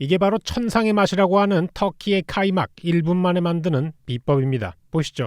이게 바로 천상의 맛이라고 하는 터키의 카이막 1분 만에 만드는 비법입니다. 보시죠.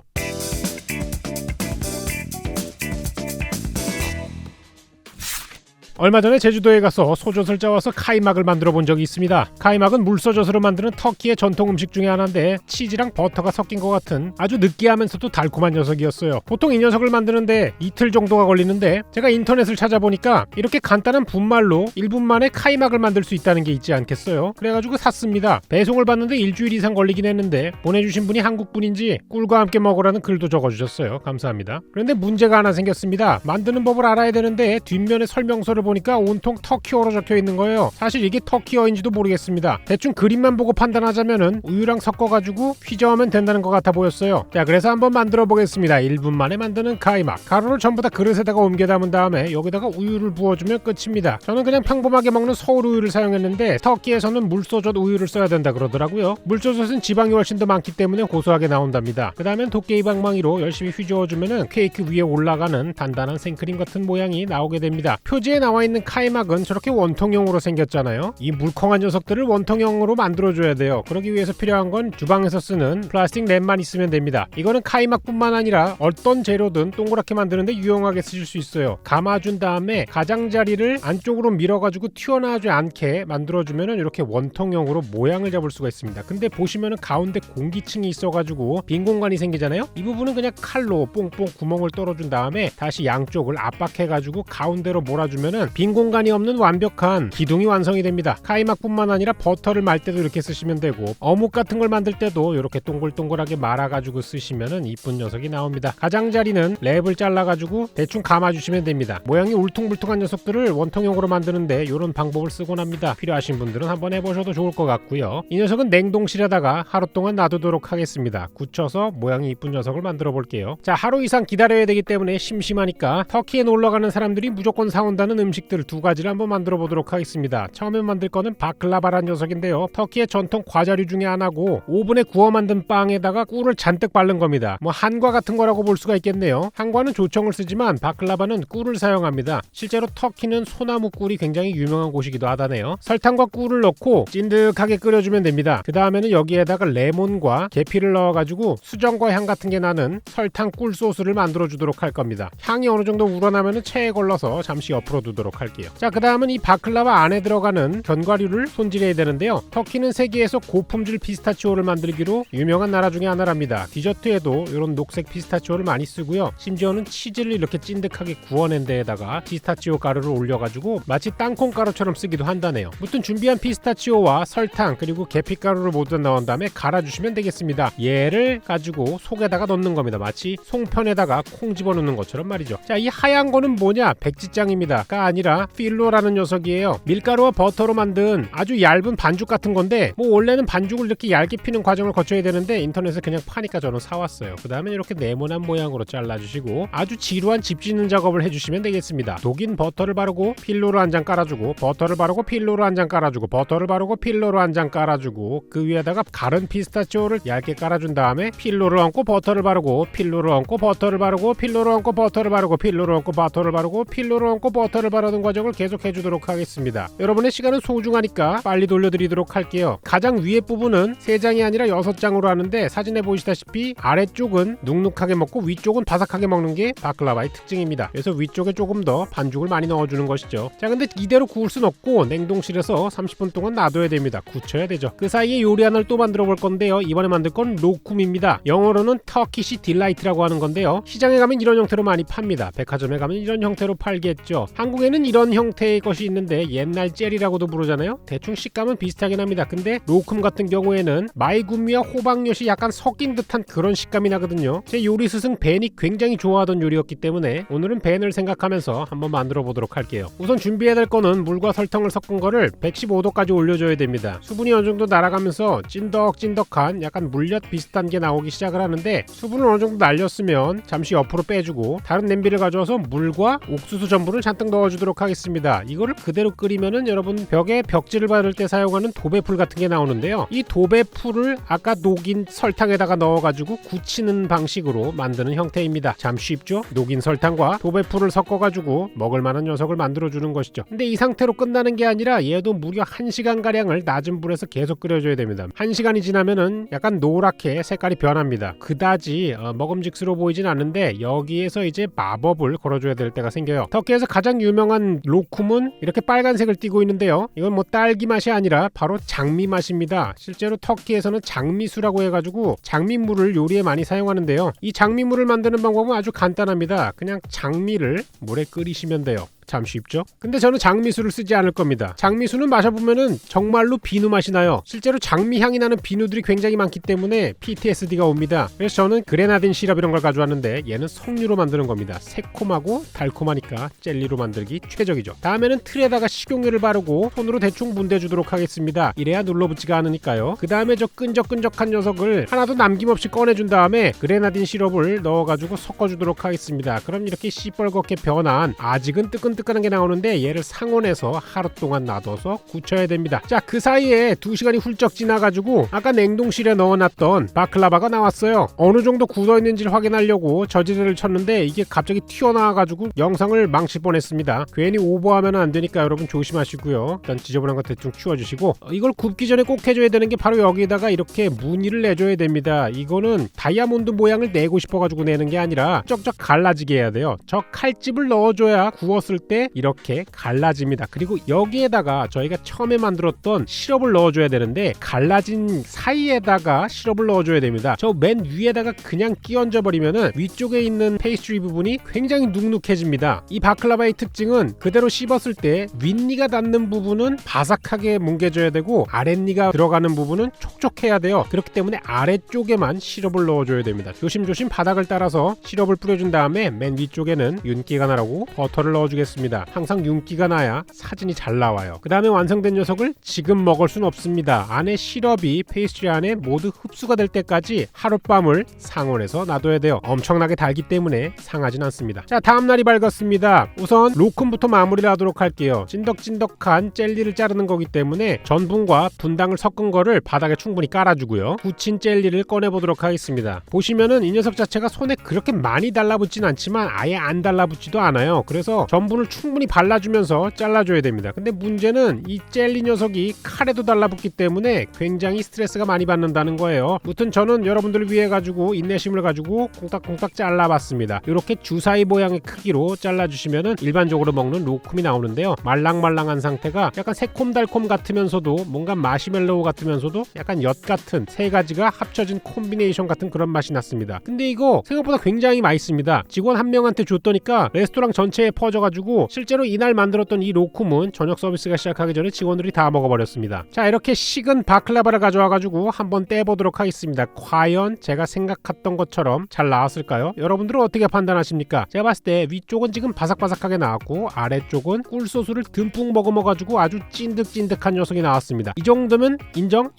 얼마 전에 제주도에 가서 소젖을 짜와서 카이막을 만들어 본 적이 있습니다. 카이막은 물소젖으로 만드는 터키의 전통 음식 중에 하나인데 치즈랑 버터가 섞인 것 같은 아주 느끼하면서도 달콤한 녀석이었어요. 보통 이 녀석을 만드는데 이틀 정도가 걸리는데 제가 인터넷을 찾아보니까 이렇게 간단한 분말로 1분 만에 카이막을 만들 수 있다는 게 있지 않겠어요? 그래가지고 샀습니다. 배송을 받는데 일주일 이상 걸리긴 했는데 보내주신 분이 한국분인지 꿀과 함께 먹으라는 글도 적어주셨어요. 감사합니다. 그런데 문제가 하나 생겼습니다. 만드는 법을 알아야 되는데 뒷면에 설명서를 보니까 온통 터키어로 적혀 있는 거예요. 사실 이게 터키어인지도 모르겠습니다. 대충 그림만 보고 판단하자면은 우유랑 섞어가지고 휘저으면 된다는 것 같아 보였어요. 자, 그래서 한번 만들어 보겠습니다. 1분 만에 만드는 카이막. 가루를 전부 다 그릇에다가 옮겨 담은 다음에 여기다가 우유를 부어주면 끝입니다. 저는 그냥 평범하게 먹는 서울 우유를 사용했는데 터키에서는 물소젖 우유를 써야 된다 그러더라고요. 물소젖은 지방이 훨씬 더 많기 때문에 고소하게 나온답니다. 그 다음엔 도깨비 방망이로 열심히 휘저어주면은 케이크 위에 올라가는 단단한 생크림 같은 모양이 나오게 됩니다. 표지에 나와 있는 카이막은 저렇게 원통형으로 생겼잖아요. 이 물컹한 녀석들을 원통형으로 만들어줘야 돼요. 그러기 위해서 필요한 건 주방에서 쓰는 플라스틱 랩만 있으면 됩니다. 이거는 카이막뿐만 아니라 어떤 재료든 동그랗게 만드는데 유용하게 쓰실 수 있어요. 감아준 다음에 가장자리를 안쪽으로 밀어가지고 튀어나오지 않게 만들어주면 이렇게 원통형으로 모양을 잡을 수가 있습니다. 근데 보시면은 가운데 공기층이 있어가지고 빈 공간이 생기잖아요. 이 부분은 그냥 칼로 뽕뽕 구멍을 뚫어준 다음에 다시 양쪽을 압박해가지고 가운데로 몰아주면은 빈 공간이 없는 완벽한 기둥이 완성이 됩니다. 카이막뿐만 아니라 버터를 말 때도 이렇게 쓰시면 되고 어묵 같은 걸 만들 때도 이렇게 동글동글하게 말아가지고 쓰시면은 이쁜 녀석이 나옵니다. 가장자리는 랩을 잘라가지고 대충 감아주시면 됩니다. 모양이 울퉁불퉁한 녀석들을 원통형으로 만드는데 이런 방법을 쓰곤 합니다. 필요하신 분들은 한번 해보셔도 좋을 것 같고요. 이 녀석은 냉동실에다가 하루 동안 놔두도록 하겠습니다. 굳혀서 모양이 이쁜 녀석을 만들어 볼게요. 자, 하루 이상 기다려야 되기 때문에 심심하니까 터키에 놀러가는 사람들이 무조건 사온다는 음식들 두 가지를 한번 만들어 보도록 하겠습니다. 처음에 만들 거는 바클라바란 녀석인데요. 터키의 전통 과자류 중에 하나고 오븐에 구워 만든 빵에다가 꿀을 잔뜩 바른 겁니다. 뭐 한과 같은 거라고 볼 수가 있겠네요. 한과는 조청을 쓰지만 바클라바는 꿀을 사용합니다. 실제로 터키는 소나무 꿀이 굉장히 유명한 곳이기도 하다네요. 설탕과 꿀을 넣고 찐득하게 끓여주면 됩니다. 그 다음에는 여기에다가 레몬과 계피를 넣어가지고 수정과 향 같은 게 나는 설탕 꿀 소스를 만들어 주도록 할 겁니다. 향이 어느 정도 우러나면은 체에 걸러서 잠시 옆으로 두도록 할게요. 자, 그 다음은 이 바클라바 안에 들어가는 견과류를 손질해야 되는데요. 터키는 세계에서 고품질 피스타치오를 만들기로 유명한 나라 중에 하나랍니다. 디저트에도 이런 녹색 피스타치오를 많이 쓰고요. 심지어는 치즈를 이렇게 찐득하게 구워낸 데에다가 피스타치오 가루를 올려가지고 마치 땅콩 가루처럼 쓰기도 한다네요. 무튼 준비한 피스타치오와 설탕 그리고 계피가루를 모두 넣은 다음에 갈아주시면 되겠습니다. 얘를 가지고 속에다가 넣는 겁니다. 마치 송편에다가 콩 집어넣는 것처럼 말이죠. 자, 이 하얀 거는 뭐냐? 백지장입니다. 가 아니라 필로라는 녀석이에요. 밀가루와 버터로 만든 아주 얇은 반죽 같은 건데 뭐 원래는 반죽을 이렇게 얇게 피는 과정을 거쳐야 되는데 인터넷에 그냥 파니까 저는 사왔어요. 그 다음에 이렇게 네모난 모양으로 잘라주시고 아주 지루한 집 짓는 작업을 해주시면 되겠습니다. 녹인 버터를 바르고 필로로 한 장 깔아주고 버터를 바르고 필로로 한 장 깔아주고 버터를 바르고 필로로 한 장 깔아주고 그 위에다가 갈은 피스타치오를 얇게 깔아준 다음에 필로를 얹고 버터를 바르고 필로를 얹고 버터를 바르고 필로를 얹고 버터를 바르고 필로를 얹고 버터를 바르고 필로를 얹고 버터를 바르는 과정을 계속 해주도록 하겠습니다. 여러분의 시간은 소중하니까 빨리 돌려드리도록 할게요. 가장 위에 부분은 3장이 아니라 6장으로 하는데 사진에 보시다시피 아래쪽은 눅눅하게 먹고 위쪽은 바삭하게 먹는 게 바클라바의 특징입니다. 그래서 위쪽에 조금 더 반죽을 많이 넣어주는 것이죠. 자, 근데 이대로 구울 순 없고 냉동실에서 30분 동안 놔둬야 됩니다. 굳혀야 되죠. 그 사이에 요리 하나를 또 만들어 볼 건데요. 이번에 만들 건 로쿰입니다. 영어로는 터키시 딜라이트라고 하는 건데요. 시장에 가면 이런 형태로 많이 팝니다. 백화점에 가면 이런 형태로 팔겠죠. 한국에는 이런 형태의 것이 있는데 옛날 젤이라고도 부르잖아요. 대충 식감은 비슷하긴 합니다. 근데 로쿰 같은 경우에는 마이구미와 호박엿이 약간 섞인 듯한 그런 식감이 나거든요. 제 요리 스승 벤이 굉장히 좋아하던 요리였기 때문에 오늘은 벤을 생각하면서 한번 만들어 보도록 할게요. 우선 준비해야 될 거는 물과 설탕을 섞은 거를 115도까지 올려줘야 됩니다. 수분이 어느 정도 날아가면서 찐덕찐덕한 약간 물엿 비슷한 게 나오기 시작을 하는데 수분을 어느 정도 날렸으면 잠시 옆으로 빼주고 다른 냄비를 가져와서 물과 옥수수 전분을 잔뜩 넣어주면 끓여주도록 하겠습니다. 이거를 그대로 끓이면은 여러분 벽에 벽지를 바를 때 사용하는 도배풀 같은 게 나오는데요. 이 도배풀을 아까 녹인 설탕에다가 넣어가지고 굳히는 방식으로 만드는 형태입니다. 참 쉽죠? 녹인 설탕과 도배풀을 섞어가지고 먹을만한 녀석을 만들어주는 것이죠. 근데 이 상태로 끝나는 게 아니라 얘도 무려 1시간가량을 낮은 불에서 계속 끓여줘야 됩니다. 1시간이 지나면은 약간 노랗게 색깔이 변합니다. 그다지 먹음직스러워 보이진 않는데 여기에서 이제 마법을 걸어줘야 될 때가 생겨요. 터키에서 가장 유명한 로쿰은 이렇게 빨간색을 띠고 있는데요. 이건 뭐 딸기 맛이 아니라 바로 장미 맛입니다. 실제로 터키에서는 장미수라고 해가지고 장미물을 요리에 많이 사용하는데요. 이 장미물을 만드는 방법은 아주 간단합니다. 그냥 장미를 물에 끓이시면 돼요. 참 쉽죠? 근데 저는 장미수를 쓰지 않을 겁니다. 장미수는 마셔보면은 정말로 비누 맛이 나요. 실제로 장미 향이 나는 비누들이 굉장히 많기 때문에 PTSD가 옵니다. 그래서 저는 그레나딘 시럽 이런 걸 가져왔는데 얘는 석류로 만드는 겁니다. 새콤하고 달콤하니까 젤리로 만들기 최적이죠. 다음에는 틀에다가 식용유를 바르고 손으로 대충 문대주도록 하겠습니다. 이래야 눌러붙지가 않으니까요. 그 다음에 저 끈적끈적한 녀석을 하나도 남김없이 꺼내준 다음에 그레나딘 시럽을 넣어가지고 섞어주도록 하겠습니다. 그럼 이렇게 시뻘겋게 변한 아직은 뜨끈뜨끈한 게 나오는데 얘를 상온에서 하루 동안 놔둬서 굳혀야 됩니다. 자, 그 사이에 2시간이 훌쩍 지나가지고 아까 냉동실에 넣어놨던 바클라바가 나왔어요. 어느 정도 굳어있는지를 확인하려고 저지대를 쳤는데 이게 갑자기 튀어나와가지고 영상을 망칠 뻔했습니다. 괜히 오버하면 안 되니까 여러분 조심하시고요. 일단 지저분한 거 대충 치워주시고 이걸 굽기 전에 꼭 해줘야 되는 게 바로 여기에다가 이렇게 무늬를 내줘야 됩니다. 이거는 다이아몬드 모양을 내고 싶어가지고 내는 게 아니라 쩍쩍 갈라지게 해야 돼요. 저 칼집을 넣어줘야 구웠을 때 이렇게 갈라집니다. 그리고 여기에다가 저희가 처음에 만들었던 시럽을 넣어줘야 되는데 갈라진 사이에다가 시럽을 넣어줘야 됩니다. 저 맨 위에다가 그냥 끼얹어 버리면은 위쪽에 있는 페이스트리 부분이 굉장히 눅눅해집니다. 이 바클라바의 특징은 그대로 씹었을 때 윗니가 닿는 부분은 바삭하게 뭉개져야 되고 아랫니가 들어가는 부분은 촉촉해야 돼요. 그렇기 때문에 아래쪽에만 시럽을 넣어줘야 됩니다. 조심조심 바닥을 따라서 시럽을 뿌려준 다음에 맨 위쪽에는 윤기가 나라고 버터를 넣어주겠습니다. 항상 윤기가 나야 사진이 잘 나와요. 그 다음에 완성된 녀석을 지금 먹을 순 없습니다. 안에 시럽이 페이스트리 안에 모두 흡수가 될 때까지 하룻밤을 상온에서 놔둬야 돼요. 엄청나게 달기 때문에 상하진 않습니다. 자, 다음날이 밝았습니다. 우선 로쿰부터 마무리를 하도록 할게요. 찐덕찐덕한 젤리를 자르는 거기 때문에 전분과 분당을 섞은 거를 바닥에 충분히 깔아주고요. 굳힌 젤리를 꺼내보도록 하겠습니다. 보시면은 이 녀석 자체가 손에 그렇게 많이 달라붙진 않지만 아예 안 달라붙지도 않아요. 그래서 전분을 충분히 발라주면서 잘라줘야 됩니다. 근데 문제는 이 젤리 녀석이 칼에도 달라붙기 때문에 굉장히 스트레스가 많이 받는다는 거예요. 무튼 저는 여러분들을 위해 가지고 인내심을 가지고 콩닥콩닥 잘라봤습니다. 이렇게 주사위 모양의 크기로 잘라주시면은 일반적으로 먹는 로쿰이 나오는데요. 말랑말랑한 상태가 약간 새콤달콤 같으면서도 뭔가 마시멜로우 같으면서도 약간 엿 같은 세 가지가 합쳐진 콤비네이션 같은 그런 맛이 났습니다. 근데 이거 생각보다 굉장히 맛있습니다. 직원 한 명한테 줬더니까 레스토랑 전체에 퍼져가지고 실제로 이날 만들었던 이 로쿰은 저녁 서비스가 시작하기 전에 직원들이 다 먹어버렸습니다. 자, 이렇게 식은 바클라바를 가져와가지고 한번 떼보도록 하겠습니다. 과연 제가 생각했던 것처럼 잘 나왔을까요? 여러분들은 어떻게 판단하십니까? 제가 봤을 때 위쪽은 지금 바삭바삭하게 나왔고 아래쪽은 꿀소스를 듬뿍 머금어가지고 아주 찐득찐득한 녀석이 나왔습니다. 이 정도면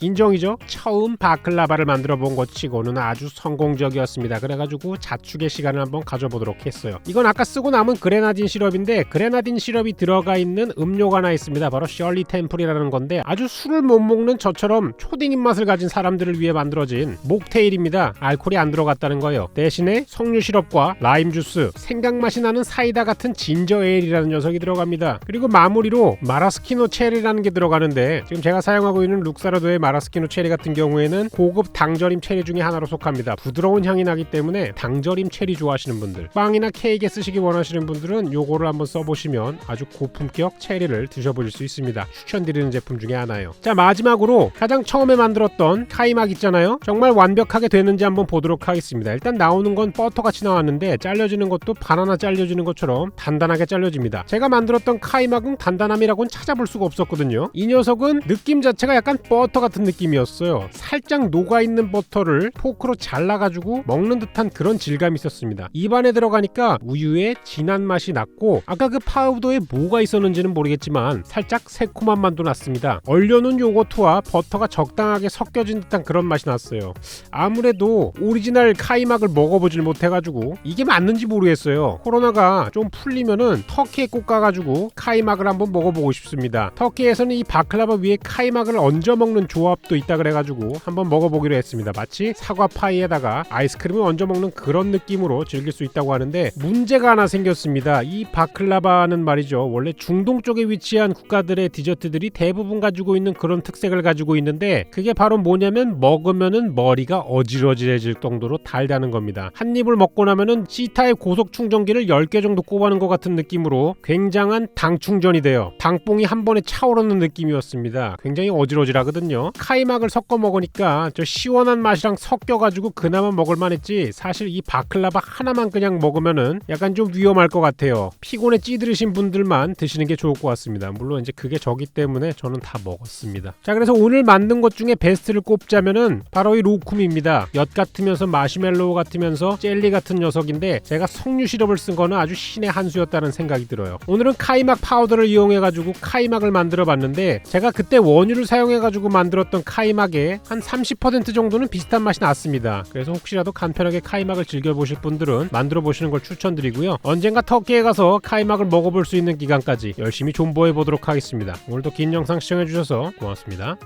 인정이죠. 처음 바클라바를 만들어 본 것 치고는 아주 성공적이었습니다. 그래가지고 자축의 시간을 한번 가져보도록 했어요. 이건 아까 쓰고 남은 그레나딘 시럽인데 그레나딘 시럽이 들어가 있는 음료가 하나 있습니다. 바로 셜리 템플이라는 건데 아주 술을 못 먹는 저처럼 초딩 입맛을 가진 사람들을 위해 만들어진 목테일입니다. 알코올이 안 들어갔다는 거예요. 대신에 석류 시럽과 라임 주스, 생강맛이 나는 사이다 같은 진저 에일이라는 녀석이 들어갑니다. 그리고 마무리로 마라스키노 체리라는 게 들어가는데 지금 제가 사용하고 있는 룩사르도의 마라스키노 체리 같은 경우에는 고급 당절임 체리 중에 하나로 속합니다. 부드러운 향이 나기 때문에 당절임 체리 좋아하시는 분들, 빵이나 케이크에 쓰시기 원하시는 분들은 요거를 한번 써보시면 아주 고품격 체리를 드셔보실 수 있습니다. 추천드리는 제품 중에 하나예요. 자, 마지막으로 가장 처음에 만들었던 카이막 있잖아요. 정말 완벽하게 되는지 한번 보도록 하겠습니다. 일단 나오는 건 버터같이 나왔는데 잘려지는 것도 바나나 잘려지는 것처럼 단단하게 잘려집니다. 제가 만들었던 카이막은 단단함이라고는 찾아볼 수가 없었거든요. 이 녀석은 느낌 자체가 약간 버터 같은 느낌이었어요. 살짝 녹아있는 버터를 포크로 잘라가지고 먹는 듯한 그런 질감이 있었습니다. 입안에 들어가니까 우유의 진한 맛이 났고 아까 그 파우더에 뭐가 있었는지는 모르겠지만 살짝 새콤한 맛도 났습니다. 얼려놓은 요거트와 버터가 적당하게 섞여진 듯한 그런 맛이 났어요. 아무래도 오리지널 카이막을 먹어보질 못해가지고 이게 맞는지 모르겠어요. 코로나가 좀 풀리면은 터키에 꼭 가가지고 카이막을 한번 먹어보고 싶습니다. 터키에서는 이 바클라바 위에 카이막을 얹어 먹는 조합도 있다 그래가지고 한번 먹어보기로 했습니다. 마치 사과 파이에다가 아이스크림을 얹어 먹는 그런 느낌으로 즐길 수 있다고 하는데 문제가 하나 생겼습니다. 이 바클라바는 말이죠, 원래 중동 쪽에 위치한 국가들의 디저트들이 대부분 가지고 있는 그런 특색을 가지고 있는데 그게 바로 뭐냐면 먹으면은 머리가 어지러지해질 정도로 달다는 겁니다. 한 입을 먹고 나면은 C타입 고속 충전기를 10개 정도 꼽아는 것 같은 느낌으로 굉장한 당 충전이 돼요. 당뽕이 한 번에 차오르는 느낌이었습니다. 굉장히 어지러지하거든요. 카이막을 섞어 먹으니까 저 시원한 맛이랑 섞여가지고 그나마 먹을만 했지, 사실 이 바클라바 하나만 그냥 먹으면은 약간 좀 위험할 것 같아요. 피곤에 찌들으신 분들만 드시는 게 좋을 것 같습니다. 물론 이제 그게 저기 때문에 저는 다 먹었습니다. 자, 그래서 오늘 만든 것 중에 베스트를 꼽자면은 바로 이 로쿰입니다. 엿 같으면서 마시멜로우 같으면서 젤리 같은 녀석인데 제가 석류 시럽을 쓴 거는 아주 신의 한 수였다는 생각이 들어요. 오늘은 카이막 파우더를 이용해가지고 카이막을 만들어 봤는데 제가 그때 원유를 사용해가지고 만들었던 카이막의 한 30% 정도는 비슷한 맛이 났습니다. 그래서 혹시라도 간편하게 카이막을 즐겨보실 분들은 만들어 보시는 걸 추천드리고요. 언젠가 터키에 가서 카이막을 먹어볼 수 있는 기간까지 열심히 존버해 보도록 하겠습니다. 오늘도 긴 영상 시청해주셔서 고맙습니다.